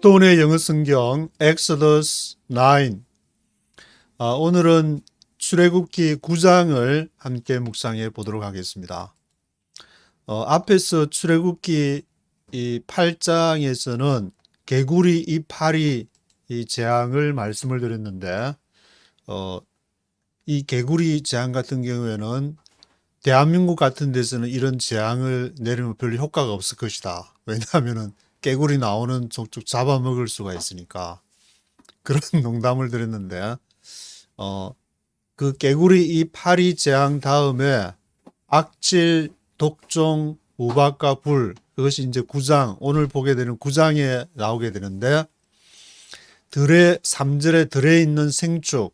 스톤의 영어 성경 엑소더스 9. 오늘은 출애굽기 9장을 함께 묵상해 보도록 하겠습니다. 앞에서 출애굽기 이 8장에서는 개구리 이파리 이 재앙을 말씀을 드렸는데 이 개구리 재앙 같은 경우에는 대한민국 같은 데서는 이런 재앙을 내리면 별로 효과가 없을 것이다. 왜냐하면 개구리 나오는 족족 잡아먹을 수가 있으니까. 그런 농담을 드렸는데 그 개구리 이파리 재앙 다음에 악질, 독종, 우박과 불, 그것이 이제 9장, 오늘 보게 되는 9장에 나오게 되는데, 들에 3절에 들에 있는 생축,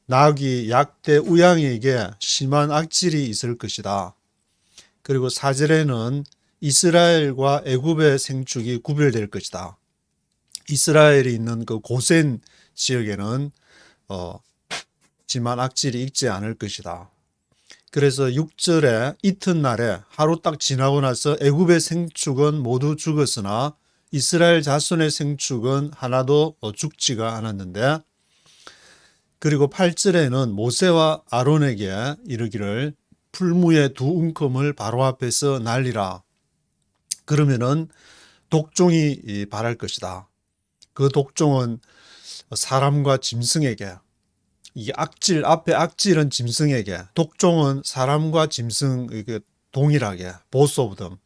나귀, 약대, 우양에게 심한 악질이 있을 것이다. 그리고 4절에는 이스라엘과 애굽의 생축이 구별될 것이다. 이스라엘이 있는 그 고센 지역에는 심한 악질이 있지 않을 것이다. 그래서 6절에 이튿날에 하루 딱 지나고 나서 애굽의 생축은 모두 죽었으나 이스라엘 자손의 생축은 하나도 죽지가 않았는데, 그리고 8절에는 모세와 아론에게 이르기를 풀무의 두 움큼을 바로 앞에서 날리라. 그러면은 독종이 발할 것이다. 그 독종은 사람과 짐승에게, 이 악질, 앞에 악질은 짐승에게, 독종은 사람과 짐승 동일하게 both of them.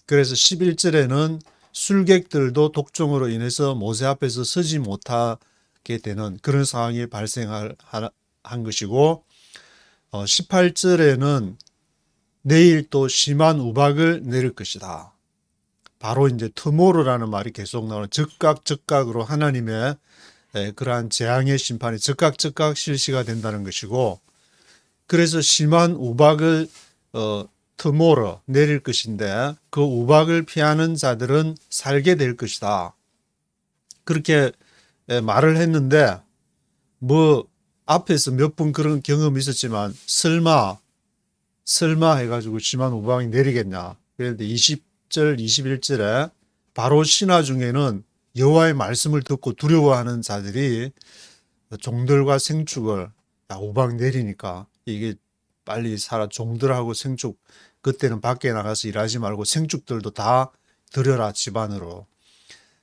그래서 11절에는 술객들도 독종으로 인해서 모세 앞에서 서지 못하게 되는 그런 상황이 발생한 것이고, 18절에는 내일 또 심한 우박을 내릴 것이다. 바로 이제 tomorrow라는 말이 계속 나오는 즉각으로 하나님의 그러한 재앙의 심판이 즉각 실시가 된다는 것이고, 그래서 심한 우박을 tomorrow 내릴 것인데 그 우박을 피하는 자들은 살게 될 것이다. 그렇게 말을 했는데 뭐 앞에서 몇 번 그런 경험이 있었지만 설마 해가지고 심한 우박이 내리겠냐. 그런데 20절 21절에 바로 신하 중에는 여호와의 말씀을 듣고 두려워하는 자들이 종들과 생축을 우박 내리니까 이게 빨리 살아, 종들하고 생축 그때는 밖에 나가서 일하지 말고 생축들도 다 들여라 집안으로.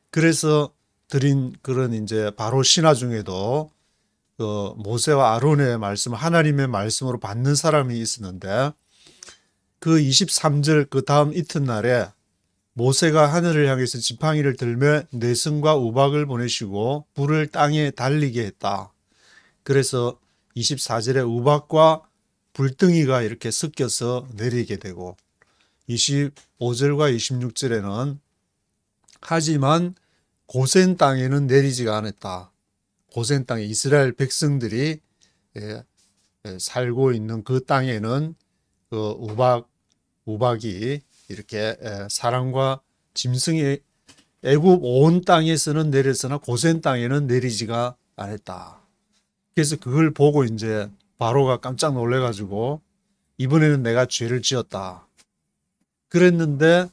그래서 드린 그런 이제 바로 신하 중에도 모세와 아론의 말씀, 하나님의 말씀으로 받는 사람이 있었는데, 그 23절 그 다음 이튿날에 모세가 하늘을 향해서 지팡이를 들며 내승과 우박을 보내시고 불을 땅에 달리게 했다. 그래서 24절에 우박과 불덩이가 이렇게 섞여서 내리게 되고, 25절과 26절에는 하지만 고센 땅에는 내리지가 않았다. 고센 땅에 이스라엘 백성들이 살고 있는 그 땅에는 그 우박이 이렇게 사람과 짐승이 애굽 온 땅에서는 내렸으나 고센 땅에는 내리지가 않았다. 그래서 그걸 보고 이제 바로가 깜짝 놀래가지고 이번에는 내가 죄를 지었다. 그랬는데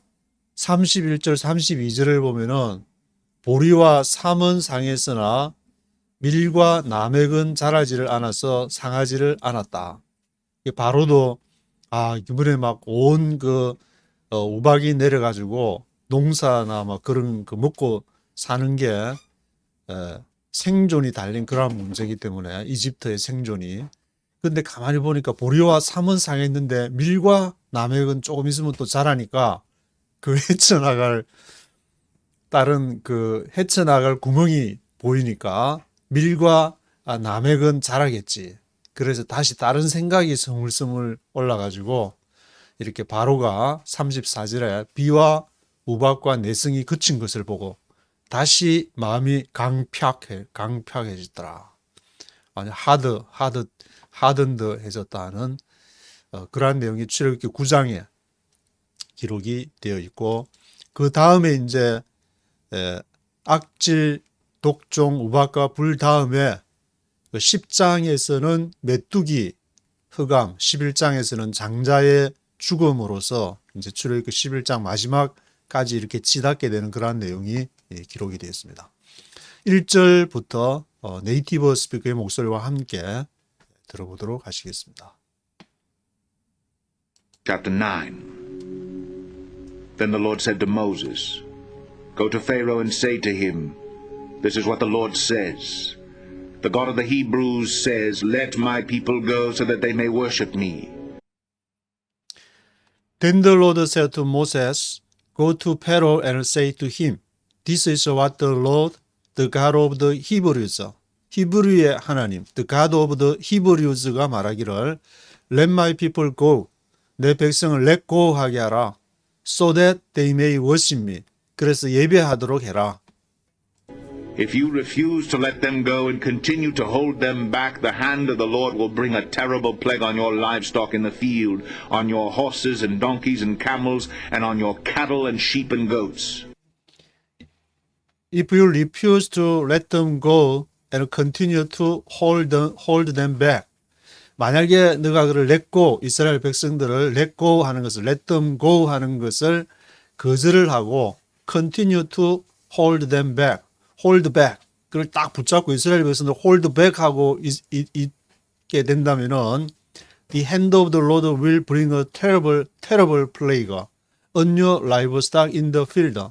31절 32절을 보면은 보리와 삼은 상했으나 밀과 나맥은 자라지를 않아서 상하지를 않았다. 바로도 이번에 막 온 우박이 내려가지고 농사나 막 그런 먹고 사는 게 생존이 달린 그런 문제이기 때문에 이집트의 생존이. 근데 가만히 보니까 보리와 삼은 상했는데 밀과 나맥은 조금 있으면 또 자라니까 그 헤쳐나갈 다른 헤쳐나갈 구멍이 보이니까 밀과 나맥은 자라겠지. 그래서 다시 다른 생각이 스물스물 올라가지고 이렇게 바로가 34절에 비와 우박과 내승이 그친 것을 보고 다시 마음이 강팍해졌더라. 아니 하든드해졌다는 그러한 내용이 출애굽기 9장에 기록이 되어 있고, 그 다음에 이제 악질, 독종, 우박과 불 다음에 10장에서는 메뚜기, 흑암, 11장에서는 장자의 죽음으로써 이제 출애굽기 11장 마지막까지 이렇게 치닫게 되는 그러한 내용이 기록이 되어 있습니다. 1절부터 네이티브 스피커의 목소리와 함께 들어보도록 하시겠습니다. Chapter 9. Then the Lord said to Moses, Go to Pharaoh and say to him, This is what the Lord says. The God of the Hebrews says, Let my people go so that they may worship me. Then the Lord said to Moses, Go to Pharaoh and say to him, This is what the Lord, the God of the Hebrews, 히브리의 하나님, the God of the Hebrews가 말하기를, Let my people go, 내 백성을 let go 하게 하라, so that they may worship me, 그래서 예배하도록 해라. If you refuse to let them go and continue to hold them back, the hand of the Lord will bring a terrible plague on your livestock in the field, on your horses and donkeys and camels, and on your cattle and sheep and goats. If you refuse to let them go and continue to hold them back, 만약에 너가 그를 let go, 이스라엘 백성들을 let go 하는 것을, let them go 하는 것을 거절을 하고 continue to hold them back, hold back, 그걸 딱 붙잡고 이스라엘 백성들 hold back 하고 있게 된다면은 the hand of the Lord will bring a terrible plague on your livestock in the field.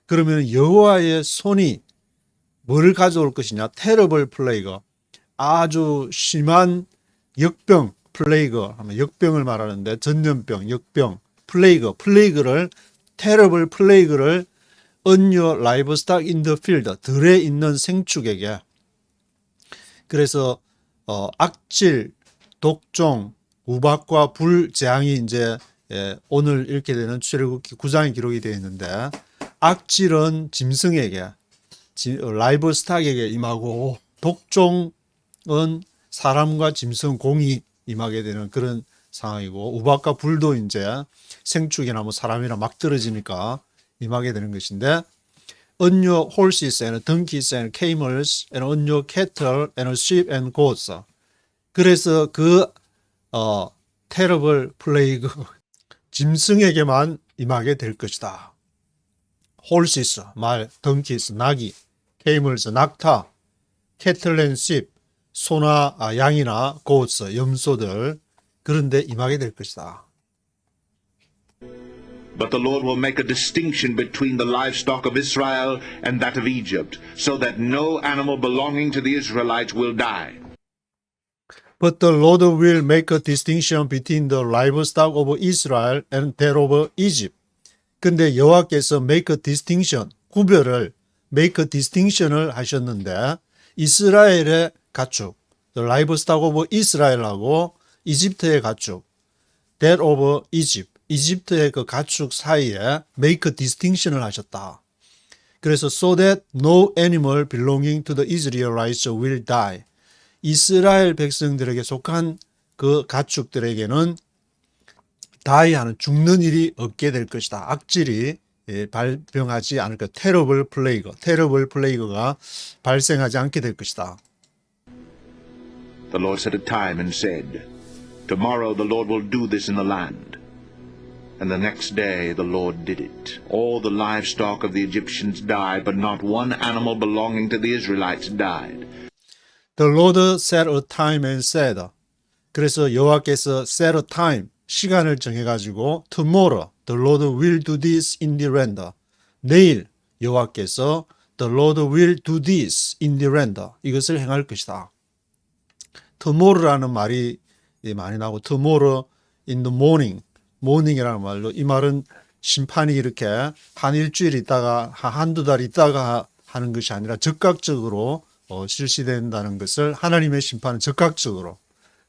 그러면 여호와의 손이 뭐를 가져올 것이냐? terrible plague, 아주 심한 역병, 플레이그 하면 역병을 말하는데 전염병, 역병, 플레이그를 terrible plague를 on your livestock in the field, 들에 있는 생축에게. 그래서 악질, 독종, 우박과 불 재앙이 이제 오늘 읽게 되는 출애굽기 9장에 기록이 되어 있는데 악질은 짐승에게, 라이브스탁에게 임하고 독종은 사람과 짐승 공이 임하게 되는 그런 상황이고 우박과 불도 이제 생축이나 뭐 사람이나 막 떨어지니까 임하게 되는 것인데 on your horses and donkeys and camels and on your cattle and sheep and goats. 그래서 그 terrible plague 짐승에게만 임하게 될 것이다. horses 말, donkeys 나귀, camels 낙타, cattle and sheep 소나 양이나 goats 염소들 그런데 임하게 될 것이다. But the Lord will make a distinction between the livestock of Israel and that of Egypt, so that no animal belonging to the Israelites will die. But the Lord will make a distinction between the livestock of Israel and that of Egypt. 근데 여호와께서 make a distinction, 구별을 make a distinction을 하셨는데 이스라엘의 가축, the livestock of Israel하고 이집트의 가축, that of Egypt, 이집트의 그 가축 사이에 make a distinction을 하셨다. 그래서 so that no animal belonging to the Israelites will die. 이스라엘 백성들에게 속한 그 가축들에게는 다이하는 죽는 일이 없게 될 것이다. 악질이 발병하지 않을 것. terrible plague가 발생하지 않게 될 것이다. The Lord set a time and said, Tomorrow the Lord will do this in the land. And the next day the Lord did it. All the livestock of the Egyptians died, but not one animal belonging to the Israelites died. The Lord set a time and said. 그래서 여호와께서 set a time, 시간을 정해가지고 tomorrow, the Lord will do this in the land. 내일 여호와께서 the Lord will do this in the land. 이것을 행할 것이다. tomorrow라는 말이 많이 나오고 tomorrow in the morning이라는 말로 이 말은 심판이 이렇게 한 일주일 있다가 한두 달 있다가 하는 것이 아니라 즉각적으로 실시된다는 것을 하나님의 심판은 즉각적으로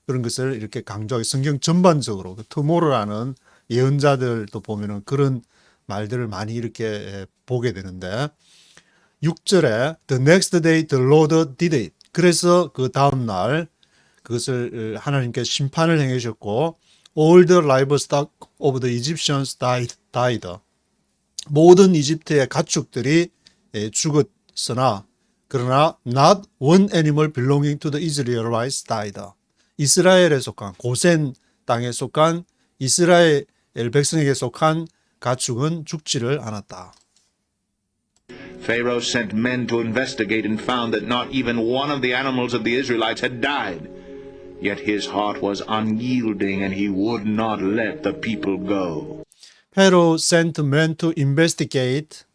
그런 것을 이렇게 강조하게 성경 전반적으로 그 tomorrow라는 예언자들도 보면은 그런 말들을 많이 이렇게 보게 되는데 6절에 the next day the Lord did it. 그래서 그 다음 날 그것을 하나님께서 심판을 행하셨고 all the livestock of the Egyptians died. 모든 이집트의 가축들이 죽었으나 그러나 not one animal belonging to the Israelites died. 이스라엘에 속한 고센 땅에 속한 이스라엘 백성에게 속한 가축은 죽지를 않았다. Pharaoh sent men to investigate and found that not even one of the animals of the Israelites had died. Yet his heart was unyielding and he would not let the people go. Pharaoh sent men to investigate.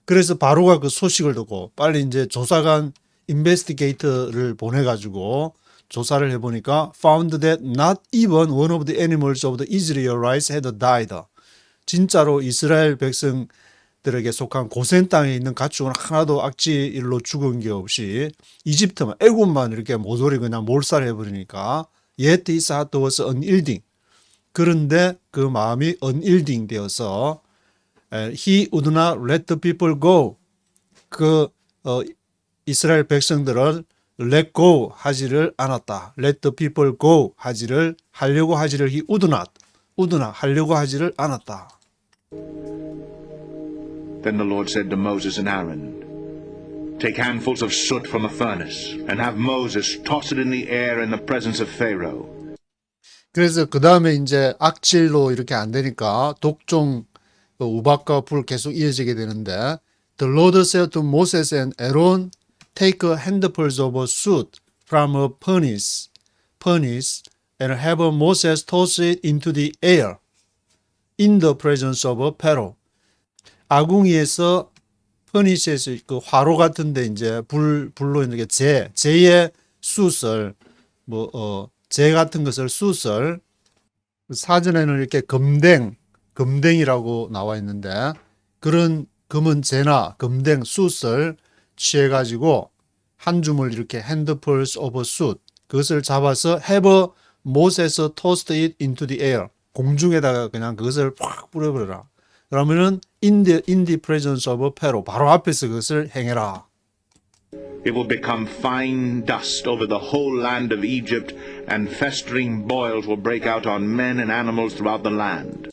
그래서 바로가 그 소식을 듣고 빨리 이제 조사관 investigator를 보내가지고 조사를 해보니까 found that not even one of the animals of the Israelites had died. 진짜로 이스라엘 백성들에게 속한 고센 땅에 있는 가축은 하나도 악취일로 죽은 게 없이 이집트만 애굽만 이렇게 모조리 그냥 몰살해버리니까 yet his heart was unyielding. 그런데 그 마음이 unyielding 되어서 he would not let the people go. 이스라엘 백성들을 let go 하지를 않았다. let the people go 하려고 하지를 he would not 하려고 하지를 않았다. Then the Lord said to Moses and Aaron, Take handfuls of soot from a furnace, and have Moses toss it in the air in the presence of Pharaoh. 그래서 그 다음에 이제 악질로 이렇게 안 되니까 독종 우박과 불 계속 이어지게 되는데 The Lord said to Moses and Aaron, Take a handfuls of soot from a furnace, and have Moses toss it into the air in the presence of Pharaoh. 아궁이에서 퍼니시에서 그 화로 같은데 이제 불로 이렇게 재의 숯을 재 같은 것을 숯을 사전에는 이렇게 금댕이라고 나와 있는데 그런 금은 재나 금댕 숯을 취해 가지고 한 줌을 이렇게 handfuls of soot 그것을 잡아서 have Moses tossed it into the air 공중에다가 그냥 그것을 팍 뿌려버려라. 그러면은 in the presence of Pharaoh 바로 앞에서 그것을 행해라. It will become fine dust over the whole land of Egypt, and festering boils will break out on men and animals throughout the land.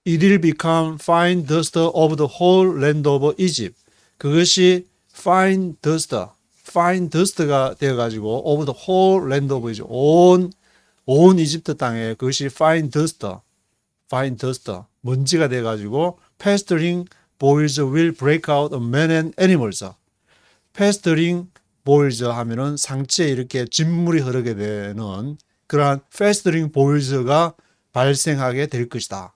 It will become fine dust over the whole land of Egypt. 그것이 fine dust가 되어가지고 over the whole land of Egypt 온 이집트 땅에 그것이 fine dust 먼지가 돼가지고 festering boils will break out on men and animals. festering boils 하면은 상체에 이렇게 진물이 흐르게 되는 그러한 festering boils가 발생하게 될 것이다.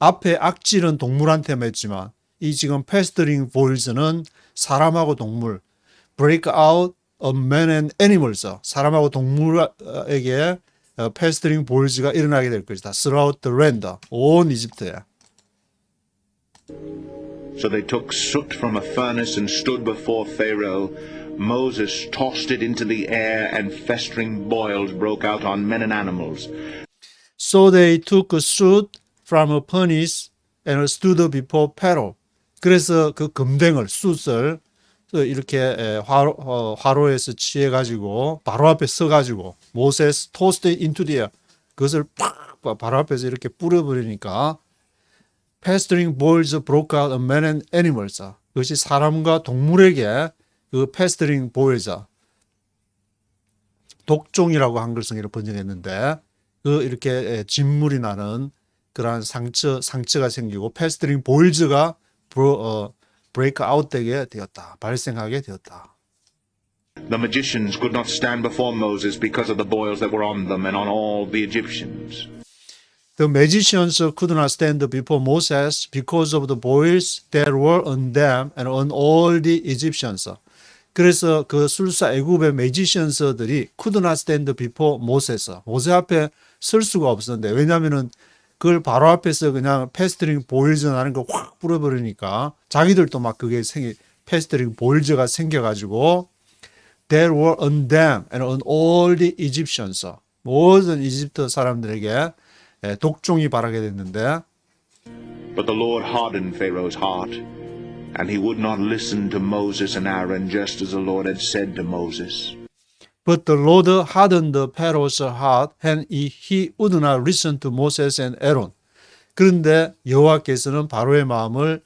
앞에 악질은 동물한테만 했지만 이 지금 festering boils는 사람하고 동물 break out on men and animals 사람하고 동물에게 festering boils가 일어나게 될 것이다. throughout the land 온 이집트에. So they took soot from a furnace and stood before Pharaoh. Moses tossed it into the air, and festering boils broke out on men and animals. So they took soot from a furnace and stood before Pharaoh. 그래서 그 금댕을 숯을 이렇게 화로에서 취해 가지고 바로 앞에 서 가지고 모세스 tossed it into the air. 그것을 팍 바로 앞에서 이렇게 뿌려버리니까 festering boils broke out on men and animals. 그것이 사람과 동물에게 그 festering boils 독종이라고 한글성으로 번역했는데 그 이렇게 진물이 나는 그러한 상처가 생기고 festering boils가 break out 되게 되었다. 발생하게 되었다. The magicians could not stand before Moses because of the boils that were on them and on all the Egyptians. The magicians could not stand before Moses because of the boils that were on them and on all the Egyptians. 그래서 그 술사 애굽의 magicians들이 could not stand before Moses. 모세 앞에 설 수가 없었는데 왜냐하면은 그걸 바로 앞에서 그냥 festering boils 나는 거 확 뿌려버리니까 자기들도 막 그게 festering boils가 생겨가지고 that were on them and on all the Egyptians. 모든 이집트 사람들에게 독종이 발하게 됐는데 But the Lord hardened Pharaoh's heart, and he would not listen to Moses and Aaron just as the Lord had said to Moses. But the Lord hardened Pharaoh's heart and he would not listen to Moses and Aaron. 그런데 여호와께서는 바로의 마음을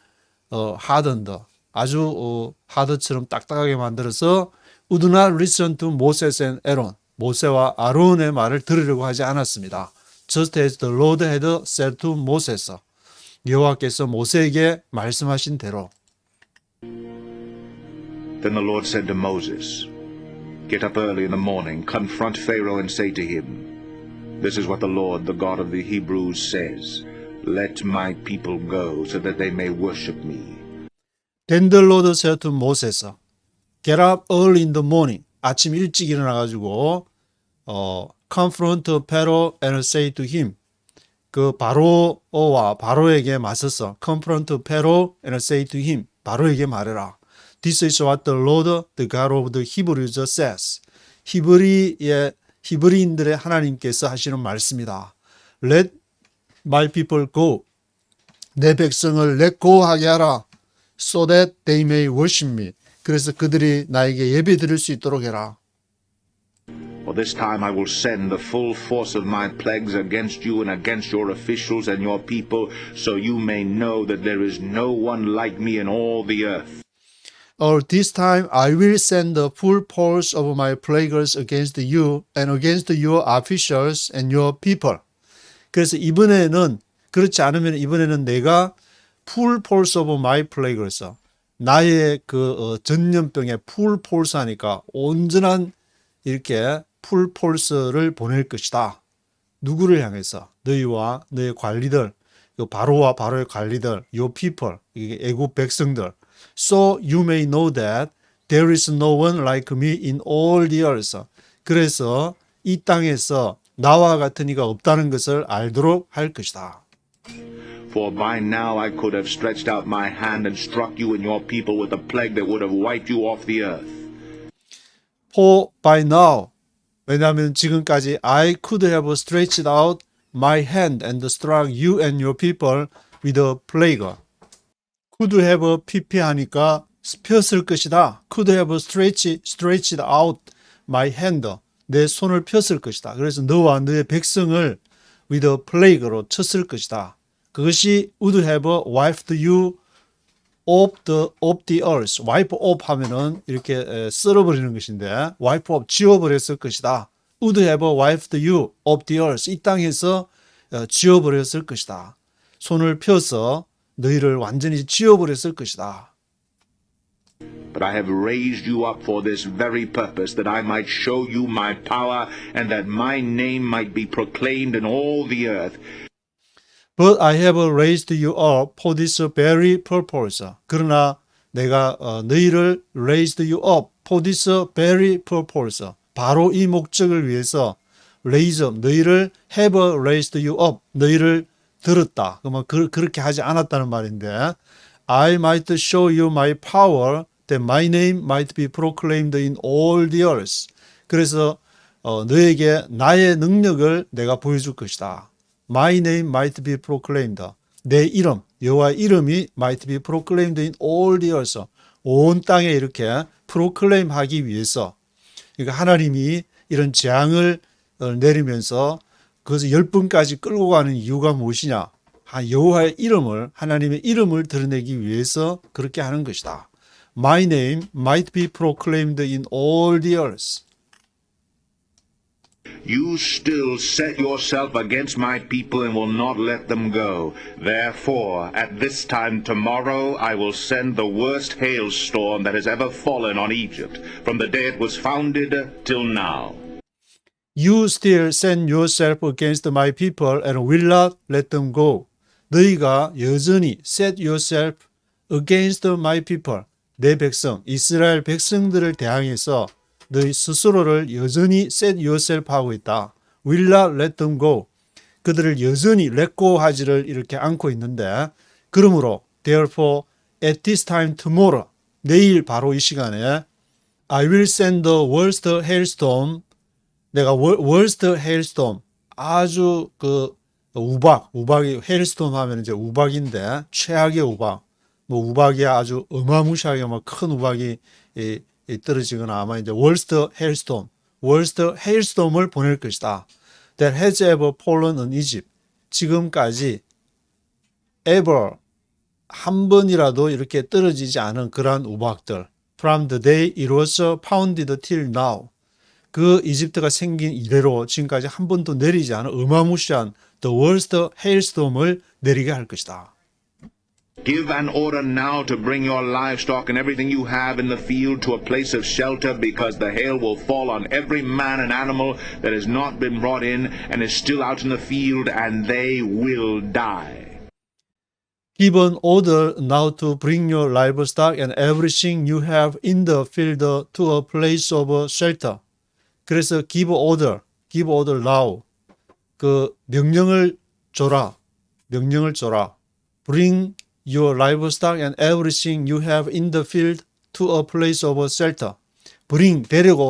hardened 아주 하드처럼 딱딱하게 만들어서 would not listen to Moses and Aaron. 모세와 아론의 말을 들으려고 하지 않았습니다. Just as the Lord had said to Moses. 여호와께서 모세에게 말씀하신 대로. Then the Lord said to Moses, Get up early in the morning, confront Pharaoh and say to him, This is what the Lord, the God of the Hebrews, says, Let my people go so that they may worship me. Then the Lord said to Moses, Get up early in the morning. 아침 일찍 일어나가지고 confront Pharaoh and say to him. 그 바로와 바로에게 맞서서 confront Pharaoh and say to him. 바로에게 말해라. This is what the Lord, the God of the Hebrews says. 히브리인들의 하나님께서 하시는 말씀이다. Let my people go. 내 백성을 let go 하게 하라. So that they may worship me. 그래서 그들이 나에게 예배 드릴 수 있도록 해라. For this time I will send the full force of my plagues against you and against your officials and your people, so you may know that there is no one like me in all the earth. Or this time I will send the full force of my plagues against you and against your officials and your people. 그래서 이번에는 그렇지 않으면 이번에는 내가 full force of my plagues 나의 그 전염병의 full force 하니까 온전한 이렇게 full force를 보낼 것이다. 누구를 향해서? 너희와 너의 관리들, 바로와 바로의 관리들, your people, 애국 백성들. So you may know that there is no one like me in all the earth. 그래서 이 땅에서 나와 같은 이가 없다는 것을 알도록 할 것이다. For by now I could have stretched out my hand and struck you and your people with a plague that would have wiped you off the earth. For by now, 왜냐하면 지금까지 I could have stretched out my hand and struck you and your people with a plague. could have pp 하니까 폈을 것이다. could have stretched out my hand. 내 손을 폈을 것이다. 그래서 너와 너의 백성을 with a plague로 쳤을 것이다. 그것이 would have wiped you off the earth. wipe off 하면은 이렇게 쓸어버리는 것인데 wipe off 지워버렸을 것이다. would have wiped you off the earth. 이 땅에서 지워버렸을 것이다. 손을 펴서 너희를 완전히 지워버렸을 것이다. But I have raised you up for this very purpose, that I might show you my power, and that my name might be proclaimed in all the earth. But I have raised you up for this very purpose. 그러나 내가 너희를 raised you up for this very purpose. 바로 이 목적을 위해서 raise up, 너희를 have raised you up, 너희를 들었다. 그렇게 하지 않았다는 말인데 I might show you my power that my name might be proclaimed in all the earth. 그래서 너에게 나의 능력을 내가 보여줄 것이다. My name might be proclaimed. 내 이름, 여호와의 이름이 might be proclaimed in all the earth. 온 땅에 이렇게 proclaim 하기 위해서. 그러니까 하나님이 이런 재앙을 내리면서 그것을 10분까지 끌고 가는 이유가 무엇이냐? 여호와의 이름을, 하나님의 이름을 드러내기 위해서 그렇게 하는 것이다. My name might be proclaimed in all the earth. You still set yourself against my people and will not let them go. Therefore, at this time tomorrow, I will send the worst hailstorm that has ever fallen on Egypt, from the day it was founded till now. You still set yourself against my people and will not let them go. 너희가 여전히 set yourself against my people, 내 백성, 이스라엘 백성들을 대항해서 너희 스스로를 여전히 set yourself 하고 있다. will not let them go. 그들을 여전히 let go 하지를 이렇게 않고 있는데 그러므로 therefore at this time tomorrow, 내일 바로 이 시간에 I will send the worst hailstorm. 내가 worst hailstorm, 아주 우박이 hailstorm 하면 이제 우박인데 최악의 우박. 우박이 아주 어마무시하게 큰 우박이 떨어지거나 아마 이제 worst hailstorm을 보낼 것이다. That has ever fallen on Egypt. 지금까지 ever 한 번이라도 이렇게 떨어지지 않은 그러한 우박들. From the day it was founded till now. 그 이집트가 생긴 이래로 지금까지 한 번도 내리지 않은 어마무시한 the worst hailstorm을 내리게 할 것이다. Give an order now to bring your livestock and everything you have in the field to a place of shelter, because the hail will fall on every man and animal that has not been brought in and is still out in the field, and they will die. Give an order now to bring your livestock and everything you have in the field to a place of shelter. 그래서 give order now. 그 명령을 줘라. Bring your livestock and everything you have in the field to a place of shelter. Bring, 데리고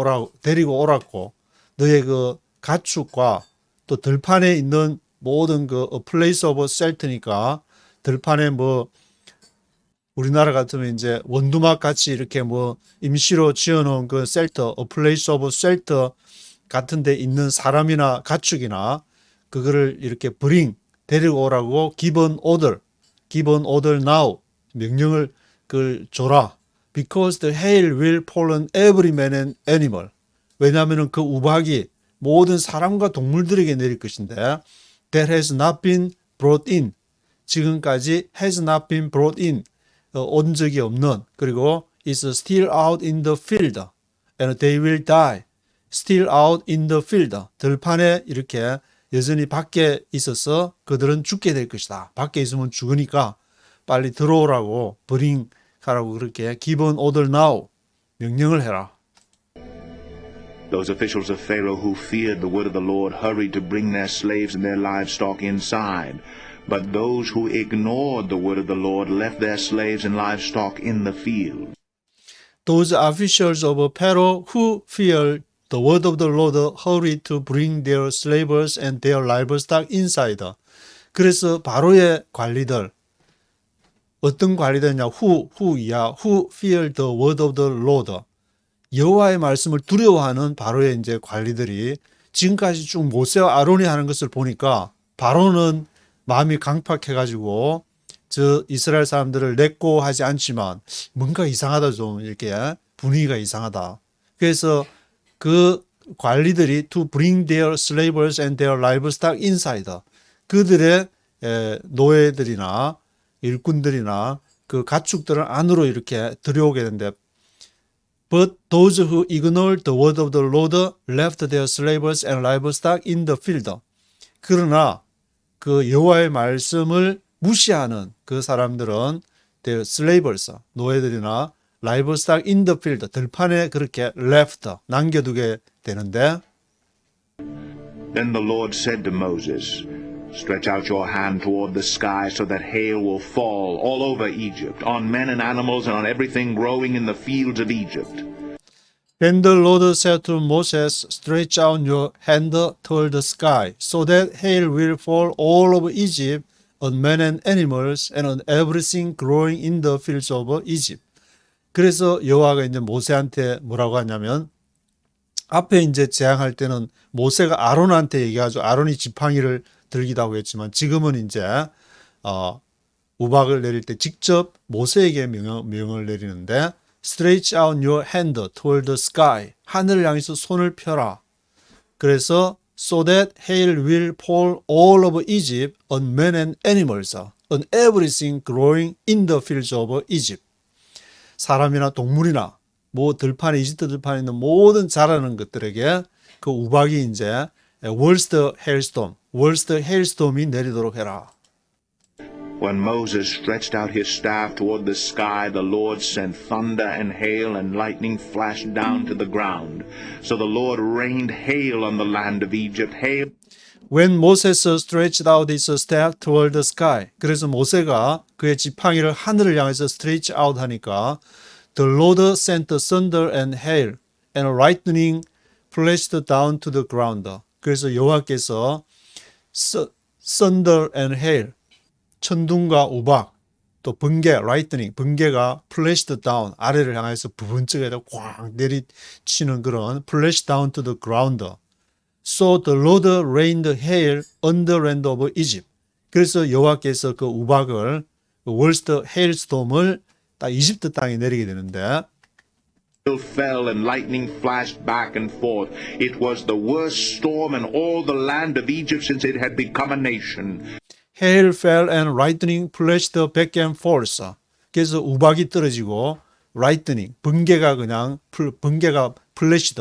오라고. 너의 그 가축과 또 들판에 있는 모든 그 a place of shelter니까 들판에 뭐 우리나라 같으면 이제 원두막 같이 이렇게 뭐 임시로 지어놓은 그 셀터, a place of shelter 같은 데 있는 사람이나 가축이나 그거를 이렇게 bring, 데리고 오라고 give an order now, 명령을 그걸 줘라. Because the hail will fall on every man and animal. 왜냐하면 그 우박이 모든 사람과 동물들에게 내릴 것인데 that has not been brought in. 지금까지 has not been brought in. 온 적이 없는, 그리고 is still out in the field and they will die. still out in the field. 들판에 이렇게 여전히 밖에 있어서 그들은 죽게 될 것이다. 밖에 있으면 죽으니까 빨리 들어오라고 bring 하라고 그렇게 give an order now. 명령을 해라. Those officials of Pharaoh who feared the word of the Lord hurried to bring their slaves and their livestock inside. But those who ignored the word of the Lord left their slaves and livestock in the field. Those officials of Pharaoh who feared the word of the Lord hurried to bring their slaves and their livestock inside. 그래서 바로의 관리들, 어떤 관리들이냐, who feared the word of the Lord. 여호와의 말씀을 두려워하는 바로의 이제 관리들이 지금까지 쭉 모세와 아론이 하는 것을 보니까 바로는 마음이 강팍해가지고 저 이스라엘 사람들을 냈고 하지 않지만 뭔가 이상하다, 좀 이렇게 분위기가 이상하다. 그래서 그 관리들이 to bring their slaves and their livestock inside. 그들의 노예들이나 일꾼들이나 그 가축들을 안으로 이렇게 들여오게 된대. But those who ignored the word of the Lord left their slaves and livestock in the field. 그러나 그 여호와의 말씀을 무시하는 그 사람들은 their slaves, 노예들이나 livestock in the field, 들판에 그렇게 left, 남겨두게 되는데 Then the Lord said to Moses, Stretch out your hand toward the sky so that hail will fall all over Egypt, on men and animals and on everything growing in the fields of Egypt. Then the Lord said to Moses, Stretch out your hand toward the sky, so that hail will fall all over Egypt, on men and animals, and on everything growing in the fields of Egypt. 그래서 여호와가 이제 모세한테 뭐라고 하냐면, 앞에 이제 재앙할 때는 모세가 아론한테 얘기하죠. 아론이 지팡이를 들기도 하고 했지만, 지금은 이제 우박을 내릴 때 직접 모세에게 명을 내리는데, Stretch out your hand toward the sky. 하늘을 향해서 손을 펴라. 그래서 so that hail will fall all over Egypt on men and animals, on everything growing in the fields of Egypt. 사람이나 동물이나 뭐 들판에, 이집트 들판에 있는 모든 자라는 것들에게 그 우박이 이제 worst hailstorm이 내리도록 해라. When Moses stretched out his staff toward the sky, the Lord sent thunder and hail, and lightning flashed down to the ground. So the Lord rained hail on the land of Egypt, hail. When Moses stretched out his staff toward the sky. 그래서 모세가 그의 지팡이를 하늘을 향해서 stretch out 하니까 the Lord sent thunder and hail, and lightning flashed down to the ground. 그래서 여호와께서 thunder and hail, 천둥과 우박, 또 번개, lightning, 번개가 flashed down, 아래를 향해서 부분적에다 꽉 내리치는 그런 flash down to the ground. So the Lord rained hail on the land of Egypt. 그래서 여호와께서 그 우박을, 그 worst hailstorm을 딱 이집트 땅에 내리게 되는데, fell and lightning flashed back and forth. It was the worst storm in all the land of Egypt since it had become a nation. hail fell and lightning flashed back and forth. 그래서 우박이 떨어지고 lightning 번개가 그냥 번개가 플래시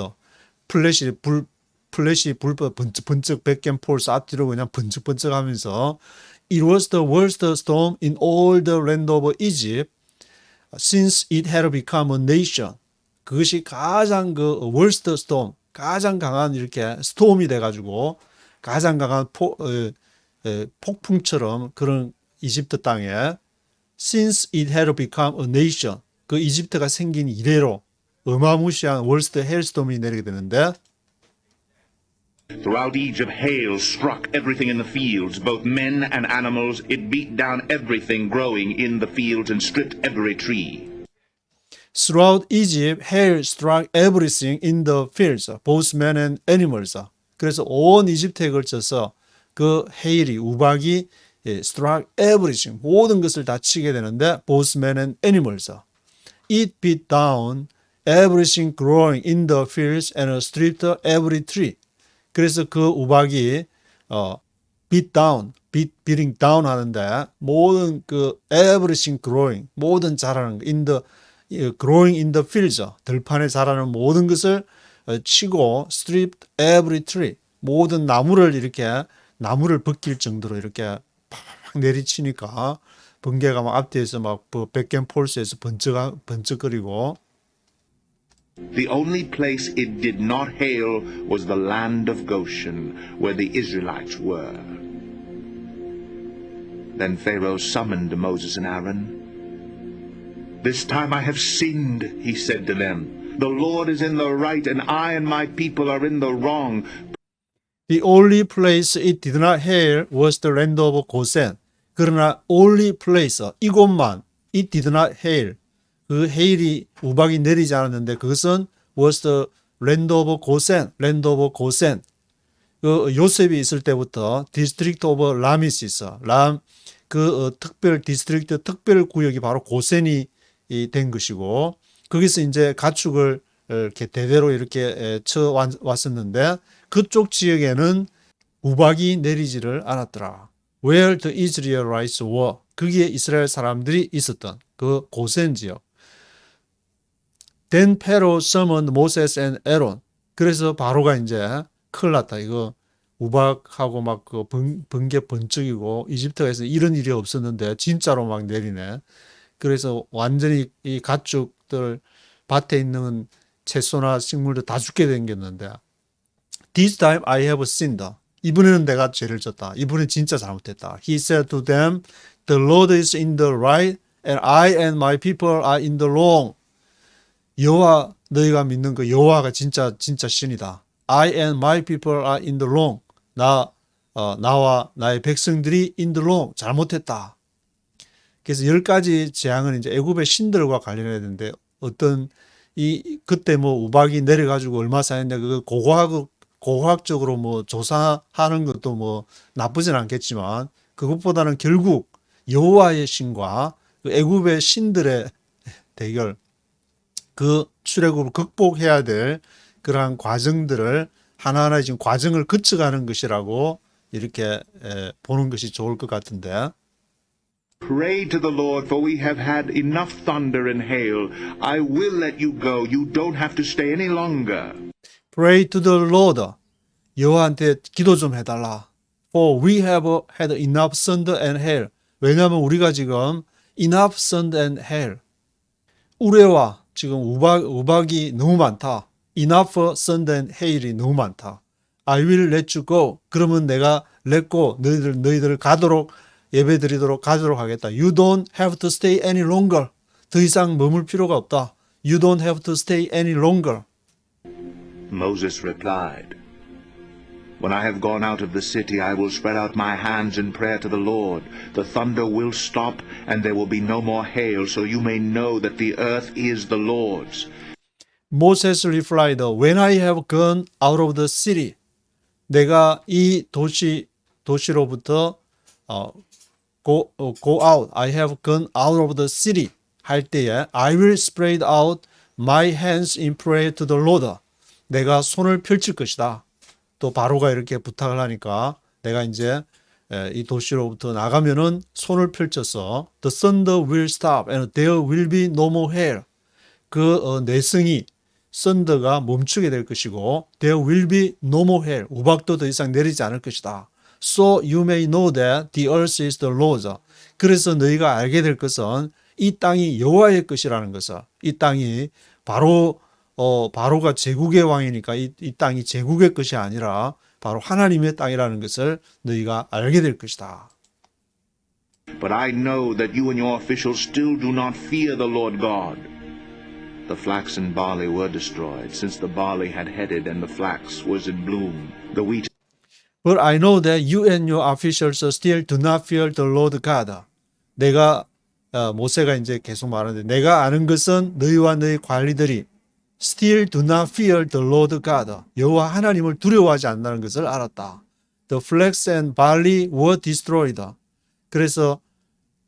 불 번쩍 back and forth 앞뒤로 그냥 번쩍번쩍하면서 It was the worst storm in all the land of Egypt since it had become a nation. 그것이 가장 그 worst storm, 가장 강한 이렇게 스톰이 돼가지고 가장 강한 폭풍처럼 그런 이집트 땅에 since it had become a nation. 그 이집트가 생긴 이래로 어마무시한 worst hailstorm이 내리게 되는데 Throughout Egypt, hail struck everything in the fields, both men and animals. It beat down everything growing in the fields and stripped every tree. Throughout Egypt, hail struck everything in the fields, both men and animals. 그래서 온 이집트에 걸쳐서 그 헤일이 우박이 struck everything 모든 것을 다 치게 되는데 both men and animals. It beat down everything growing in the fields and stripped every tree. 그래서 그 우박이 beating down 하는데 모든 그 everything growing 모든 자라는 growing in the fields 들판에 자라는 모든 것을 치고 stripped every tree 모든 나무를 벗길 정도로 이렇게 팍 내리치니까 번개가 막 앞뒤에서 막 백앤폴스에서 번쩍거리고 The only place it did not hail was the land of Goshen, where the Israelites were. Then Pharaoh summoned Moses and Aaron. This time I have sinned, he said to them. The Lord is in the right, and I and my people are in the wrong. The only place it did not hail was the land of Goshen. 그러나 only place, 이곳만 it did not hail. 그 헤일이 우박이 내리지 않았는데 그것은 was the land of Goshen, land of Goshen. 그 요셉이 있을 때부터 district of 라미시스, 특별 디스트릭트 특별 구역이 바로 고센이 된 것이고 거기서 이제 가축을 이렇게 대대로 이렇게 쳐 왔었는데 그쪽 지역에는 우박이 내리지를 않았더라. Where the Israelites were. 거기에 이스라엘 사람들이 있었던 그 고센 지역. Then Pharaoh summoned Moses and Aaron. 그래서 바로가 이제 큰일 났다. 이거 우박하고 막 그 번개 번쩍이고 이집트에서 이런 일이 없었는데 진짜로 막 내리네. 그래서 완전히 이 가축들 밭에 있는 채소나 식물도 다 죽게 생겼는데 This time I have sinned. 이번에는 내가 죄를 졌다. 이번엔 진짜 잘못했다. He said to them, The Lord is in the right and I and my people are in the wrong. 여호와 너희가 믿는 그 여호와가 진짜 신이다. I and my people are in the wrong. 나와 나의 백성들이 in the wrong. 잘못했다. 그래서 10가지 재앙은 이제 애굽의 신들과 관련해야 되는데 그때 뭐 우박이 내려가지고 얼마 쌓였냐 그 고고학적으로 뭐 조사하는 것도 뭐 나쁘진 않겠지만 그것보다는 결국 여호와의 신과 그 애굽의 신들의 대결 그 출애굽을 극복해야 될 그러한 과정들을 하나하나 지금 과정을 거쳐가는 것이라고 이렇게 보는 것이 좋을 것 같은데 Pray to the Lord, for we have had enough thunder and hail. I will let you go. You don't have to stay any longer. Pray to the Lord. 여호와한테 기도 좀 해달라. For we have had enough thunder and hail. 왜냐하면 우리가 지금 enough thunder and hail. 우레와 지금 우박이 너무 많다. Enough thunder and hail이 너무 많다. I will let you go. 그러면 내가 let go. 너희들 가도록 예배드리도록 가도록 하겠다. You don't have to stay any longer. 더 이상 머물 필요가 없다. You don't have to stay any longer. Moses replied, When I have gone out of the city, I will spread out my hands in prayer to the Lord. The thunder will stop, and there will be no more hail, so you may know that the earth is the Lord's. Moses replied, When I have gone out of the city, 내가 이 도시로부터 go out, I have gone out of the city 할 때에 I will spread out my hands in prayer to the Lord. 내가 손을 펼칠 것이다. 또 바로가 이렇게 부탁을 하니까 내가 이제 이 도시로부터 나가면은 손을 펼쳐서 The thunder will stop and there will be no more hail. 그 내성이 썬더가 멈추게 될 것이고 There will be no more hail. 우박도 더 이상 내리지 않을 것이다. So you may know that the earth is the Lord's. 그래서 너희가 알게 될 것은 이 땅이 여호와의 것이라는 것을. 이 땅이 바로가 제국의 왕이니까 이 땅이 제국의 것이 아니라 바로 하나님의 땅이라는 것을 너희가 알게 될 것이다. But I know that you and your officials still do not fear the Lord God. The flax and barley were destroyed, since the barley had headed and the flax was in bloom. The wheat But I know that you and your officials still do not fear the Lord God. 내가 모세가 이제 계속 말하는데 내가 아는 것은 너희와 너희 관리들이 still do not fear the Lord God. 여호와 하나님을 두려워하지 않는다는 것을 알았다. The flax and barley were destroyed. 그래서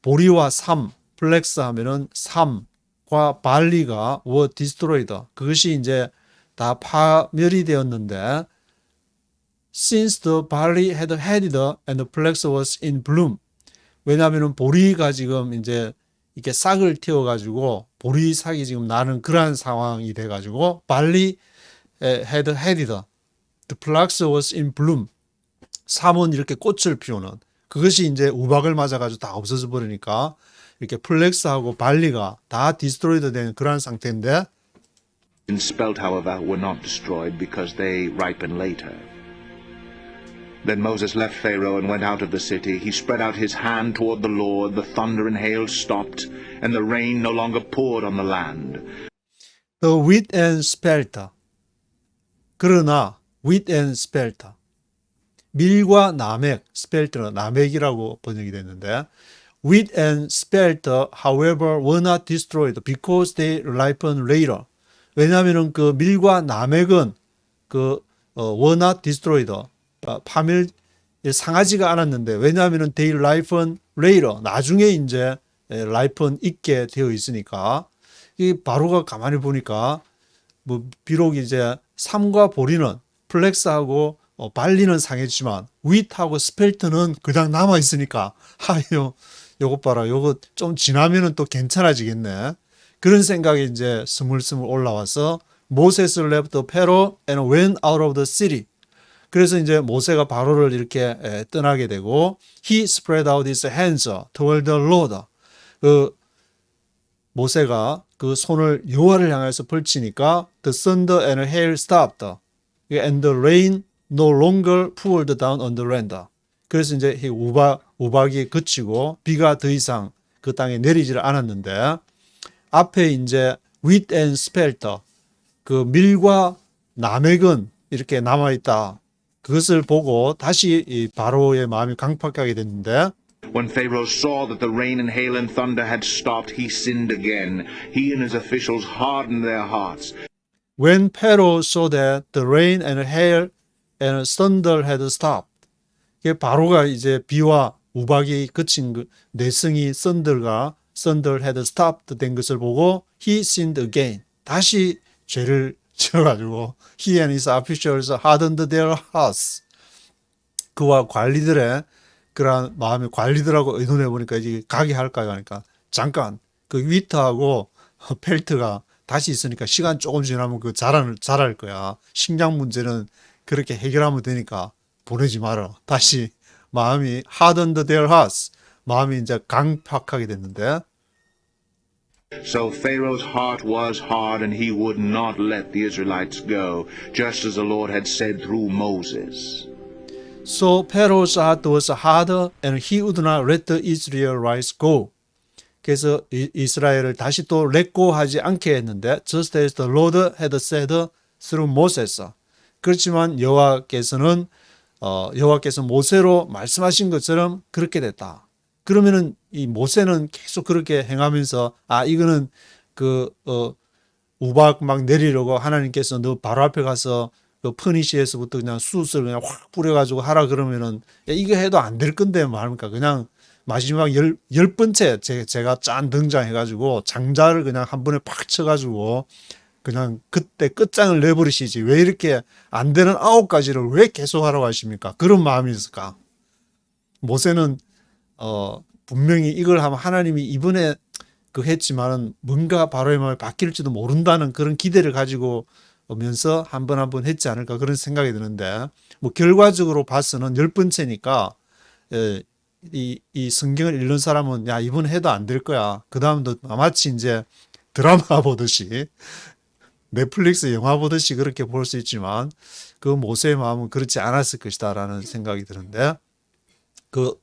보리와 삶, 플렉스 하면은 삶과 barley가 were destroyed. 그것이 이제 다 파멸이 되었는데 since the barley had headed and the flax was in bloom. 왜냐하면은 보리가 지금 이제 이렇게 싹을 틔워가지고 보리 싹이 지금 나는 그러한 상황이 돼가지고 barley had headed, the flax was in bloom. 삶은 이렇게 꽃을 피우는 그것이 이제 우박을 맞아가지고 다 없어져 버리니까 이렇게 플렉스하고 발리가 다 디스트로이드 된 그러한 상태인데 in spelt, however, were not destroyed because they ripen later. Then Moses left Pharaoh and went out of the city. He spread out his hand toward the Lord. The thunder and hail stopped, and the rain no longer poured on the land. the wheat and spelt. 그러나 wheat and spelt. 밀과 나맥, spelt는 나맥이라고 번역이 됐는데 wheat and spelt, however, were not destroyed because they ripened later. 왜냐하면은 그 밀과 나맥은 were not destroyed. 파멸 상하지가 않았는데 왜냐하면은 they ripen later. 나중에 이제 ripen 있게 되어 있으니까 이 바로가 가만히 보니까 뭐 비록 이제 삶과 보리는 플렉스하고 발리는 상했지만 윗하고 스펠트는 그냥 남아 있으니까 요것 봐라 요거 좀 지나면은 또 괜찮아지겠네 그런 생각이 이제 스물스물 올라와서 모세스 left Pharaoh and went out of the city. 그래서 이제 모세가 바로를 이렇게 떠나게 되고 he spread out his hands toward the Lord. 그 모세가 그 손을 여호와를 향해서 펼치니까 the thunder and hail stopped and the rain no longer poured down on the land. 그래서 이제 이 우박이 그치고 비가 더 이상 그 땅에 내리지를 않았는데 앞에 이제 wheat and spelt 그 밀과 나맥은 이렇게 남아 있다. 그것을 보고 다시 이 바로의 마음이 강팍하게 됐는데 When Pharaoh saw that the rain and hail and thunder had stopped, he sinned again. He and his officials hardened their hearts. When Pharaoh saw that the rain and hail and thunder had stopped. 바로가 이제 비와 우박이 그친 그 내성이 thunder had stopped 된 것을 보고 he sinned again. 다시 죄를 지어가지고 he and his officials hardened their hearts. 그와 관리들의 그런 마음이 관리들하고 의논해 보니까 이제 가게 할까요? 하니까 잠깐 그 위트하고 펠트가 다시 있으니까 시간 조금 지나면 그 자랄 거야. 식량 문제는 그렇게 해결하면 되니까 보내지 마라. 다시 마음이 hardened their hearts. 마음이 이제 강팍하게 됐는데 So Pharaoh's heart was hard, and he would not let the Israelites go, just as the Lord had said through Moses. So Pharaoh's heart was hard and he would not let the Israelites go. 그래서 이스라엘을 다시 또 let go 하지 않게 했는데 just as the Lord had said through Moses. 그렇지만 여호와께서 모세로 말씀하신 것처럼 그렇게 됐다. 그러면은 이 모세는 계속 그렇게 행하면서 이거는 우박 막 내리려고 하나님께서 너 바로 앞에 가서 그 퍼니시에서부터 그냥 숯을 그냥 확 뿌려가지고 하라 그러면은 이거 해도 안 될 건데 말입니까? 그냥 마지막 열 번째 제가 짠 등장해가지고 장자를 그냥 한 번에 팍 쳐가지고 그냥 그때 끝장을 내버리시지 왜 이렇게 안 되는 9가지를 왜 계속 하라고 하십니까? 그런 마음이 있을까? 모세는 분명히 이걸 하면 하나님이 이번에 그 했지만은 뭔가 바로의 마음이 바뀔지도 모른다는 그런 기대를 가지고 오면서 한 번 한 번 했지 않을까 그런 생각이 드는데 뭐 결과적으로 봐서는 10번째니까 이 성경을 읽는 사람은 야 이번 해도 안 될 거야. 그 다음도 마치 이제 드라마 보듯이 넷플릭스 영화 보듯이 그렇게 볼 수 있지만 그 모세의 마음은 그렇지 않았을 것이다라는 생각이 드는데 그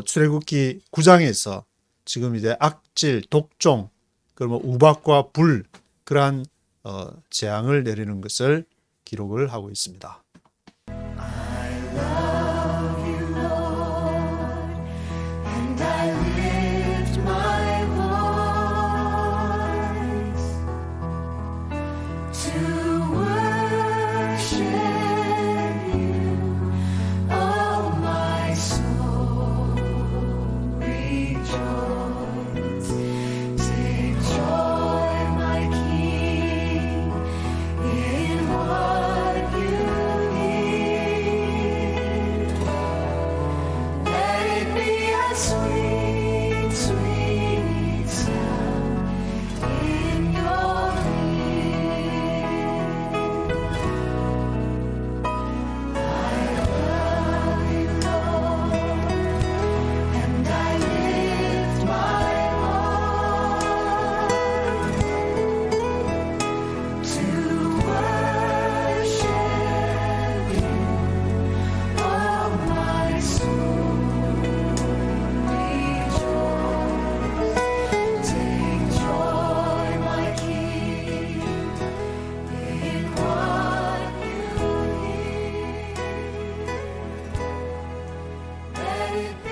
출애굽기 9장에서 지금 이제 악질, 독종, 그러면 우박과 불 그러한 재앙을 내리는 것을 기록을 하고 있습니다. And I lift my voice to worship you, oh my soul, rejoice. Take joy, my King, in what you hear. Let it be a sweet, sweet sound in your ear. I love you, Lord, and I lift my heart to worship you, oh my soul. Rejoice, take joy, my King, in what you hear. Let it be